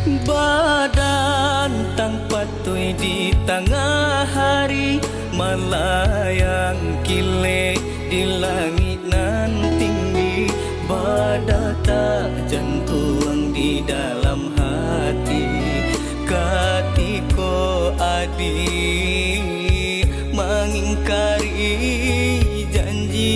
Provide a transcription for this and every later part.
Badan tanpa patui di tengah hari, melayang kile di langit nan tinggi. Badan tak jantung di dalam hati, katiko adik mengingkari janji.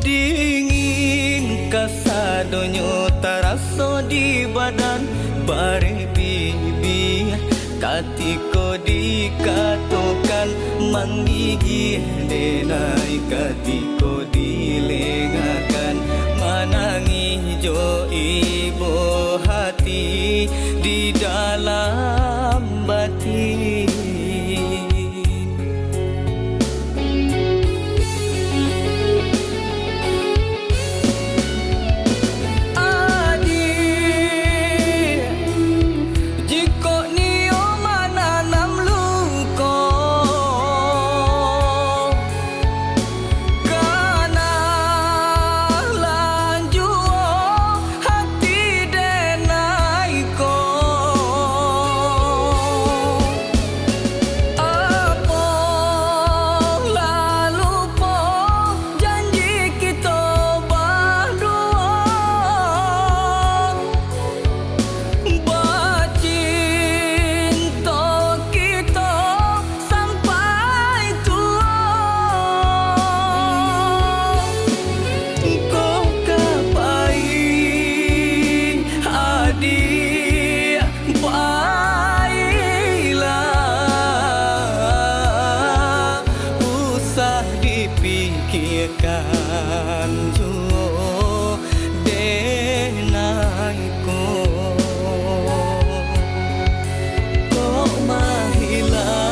Dingin kasadonyo taraso di badan, bare bibi katiko dikatokan menggigil denai, katiko dilengakan manangi jo ibu hati di dalam batin. Pikirkan jo denaiku, kok mahilanglah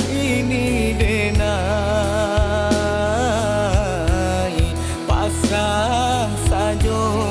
ini denai pasrah sajo.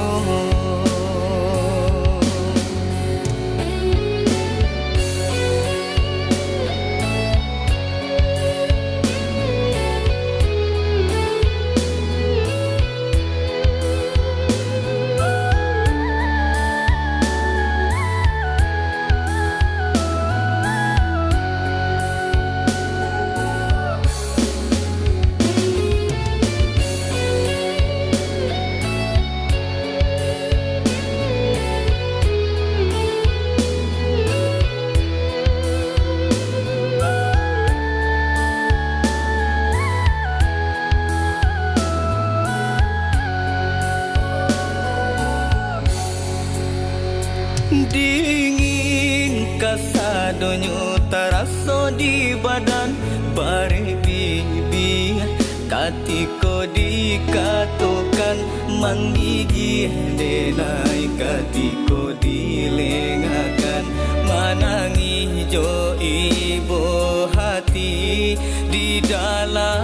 Dingin kasadonyo taraso di badan, bare bibi katiko dikatokan menggigil denai, katiko dilengakan manangi jo ibu hati di dalam